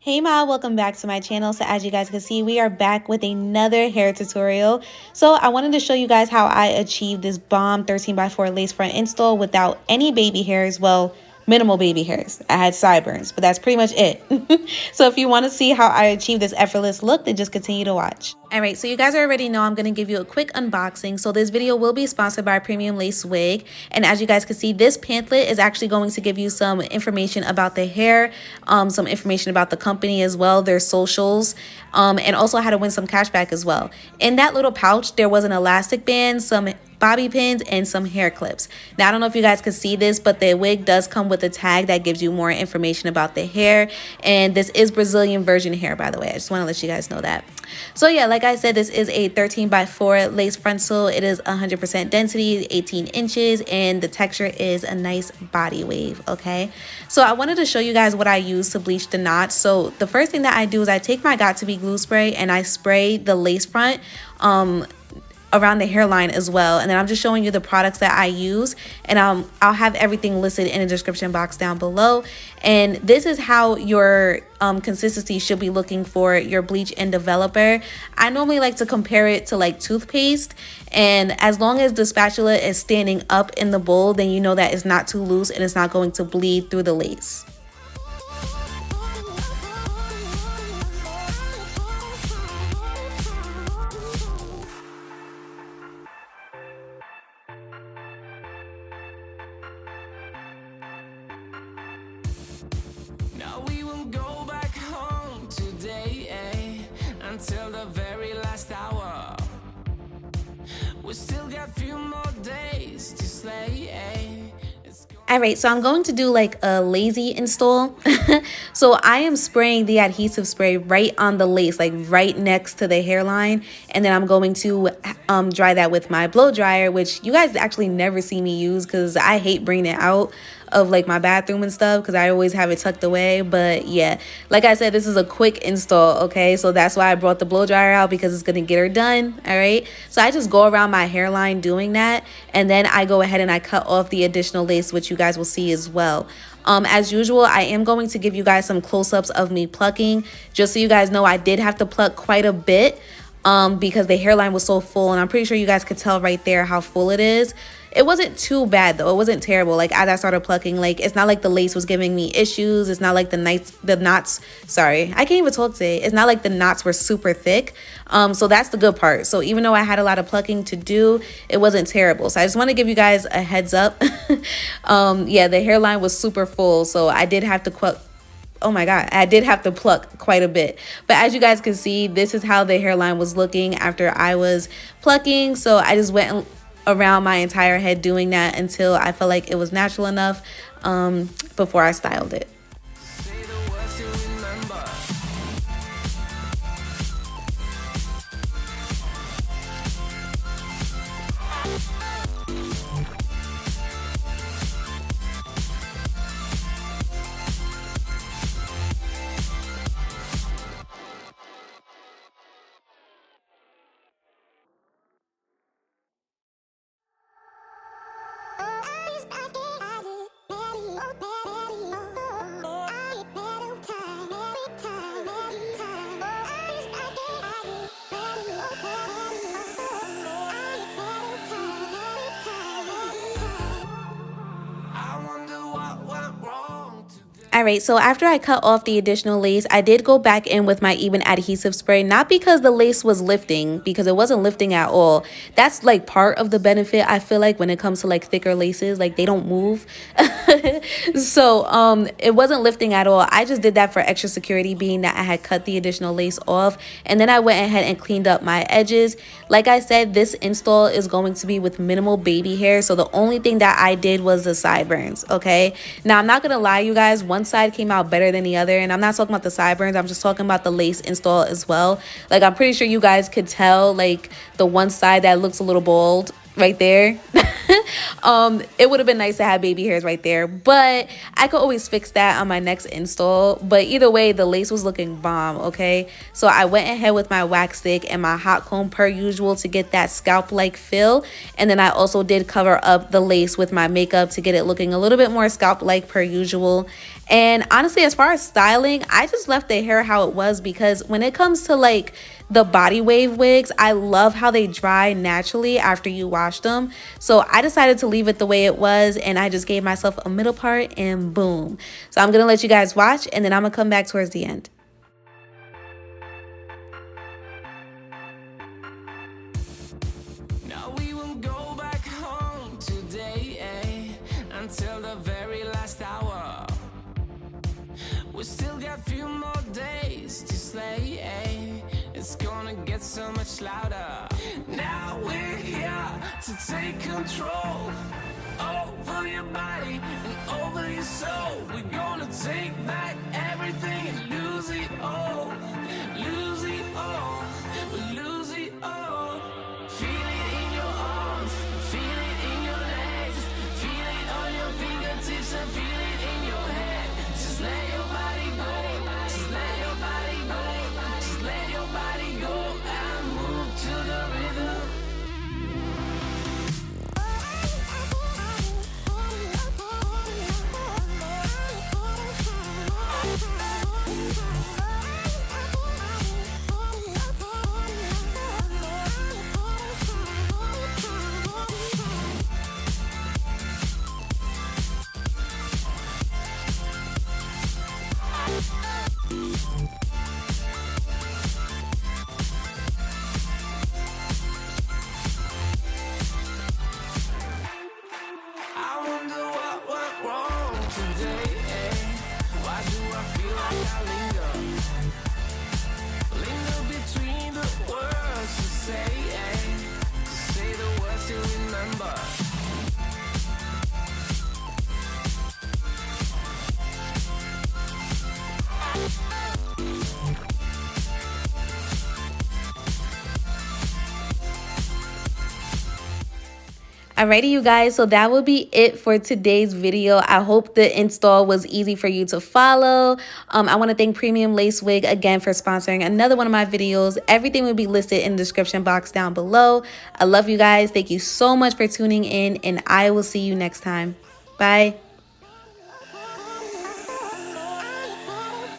Hey ma, welcome back to my channel. So as you guys can see, we are back with another hair tutorial. So I wanted to show you guys how I achieved this bomb 13x4 lace front install without any baby hairs. Well, minimal baby hairs. I had sideburns, but that's pretty much it. So if you want to see how I achieved this effortless look, then just continue to watch. Alright, so you guys already know I'm going to give you a quick unboxing. So this video will be sponsored by Premium Lace Wig. And as you guys can see, this pamphlet is actually going to give you some information about the hair, some information about the company as well, their socials, and also how to win some cash back as well. In that little pouch, there was an elastic band, some bobby pins, and some hair clips. Now I don't know if you guys can see this, but the wig does come with a tag that gives you more information about the hair, and this is Brazilian virgin hair, by the way. I just want to let you guys know that. So yeah, like I said, this is a 13x4 lace frontal. It is 100% density, 18 inches, and the texture is a nice body wave. Okay, so I wanted to show you guys what I use to bleach the knots. So the first thing that I do is I take my Got2b glue spray and I spray the lace front around the hairline as well, and then I'm just showing you the products that I use, and I'll have everything listed in the description box down below. And this is how your consistency should be looking for your bleach and developer. I normally like to compare it to like toothpaste, and as long as the spatula is standing up in the bowl, then you know that it's not too loose and it's not going to bleed through the lace. Until the very last hour, we still got a few more days to slay. Alright, so I'm going to do like a lazy install. So I am spraying the adhesive spray right on the lace, like right next to the hairline, and then I'm going to dry that with my blow dryer, which you guys actually never see me use because I hate bringing it out of like my bathroom and stuff because I always have it tucked away. But yeah, like I said, this is a quick install, okay? So that's why I brought the blow dryer out, because it's gonna get her done. All right, so I just go around my hairline doing that, and then I go ahead and I cut off the additional lace, which you guys will see as well. As usual, I am going to give you guys some close-ups of me plucking, just so you guys know I did have to pluck quite a bit because the hairline was so full, and I'm pretty sure you guys could tell right there how full it is. It wasn't too bad though. It wasn't terrible. Like as I started plucking, like it's not like the lace was giving me issues. It's not like the knots, sorry, I can't even talk today. It's not like the knots were super thick. So that's the good part. So even though I had a lot of plucking to do, it wasn't terrible. So I just want to give you guys a heads up. Yeah, the hairline was super full, so I did have to oh my god, I did have to pluck quite a bit. But as you guys can see, this is how the hairline was looking after I was plucking. So I just went around my entire head doing that until I felt like it was natural enough before I styled it. Alright, so after I cut off the additional lace, I did go back in with my Ebin adhesive spray, not because the lace was lifting, because it wasn't lifting at all. That's like part of the benefit, I feel like, when it comes to like thicker laces, like they don't move. So it wasn't lifting at all. I just did that for extra security, being that I had cut the additional lace off, and then I went ahead and cleaned up my edges. Like I said, this install is going to be with minimal baby hair, so the only thing that I did was the sideburns. Okay, now I'm not gonna lie, you guys, one side came out better than the other, and I'm not talking about the sideburns, I'm just talking about the lace install as well. Like I'm pretty sure you guys could tell, like the one side that looks a little bald right there. It would have been nice to have baby hairs right there, but I could always fix that on my next install. But either way, the lace was looking bomb. Okay, so I went ahead with my wax stick and my hot comb per usual to get that scalp like feel, and then I also did cover up the lace with my makeup to get it looking a little bit more scalp like per usual. And honestly, as far as styling, I just left the hair how it was, because when it comes to like the body wave wigs, I love how they dry naturally after you wash them. So I decided to leave it the way it was, and I just gave myself a middle part and boom. So I'm gonna let you guys watch, and then I'm gonna come back towards the end. No, we won't go back home today, until the very last hour. We still got a few more days to slay, it's gonna get so much louder. Now we're here to take control over your body and over your soul. We're gonna take back everything and lose it all. Lose it all. We lose it all. Feel it in your arms, feel it in your legs, feel it on your fingertips and feel it in your head. Just let your body go, just let your body go, just let your body go and move to the rhythm. I wonder what went wrong today, Why do I feel like I linger? Linger between the words to say the words to remember. Alrighty, you guys, so that will be it for today's video. I hope the install was easy for you to follow. I want to thank Premium Lace Wig again for sponsoring another one of my videos. Everything will be listed in the description box down below. I love you guys. Thank you so much for tuning in, and I will see you next time. Bye.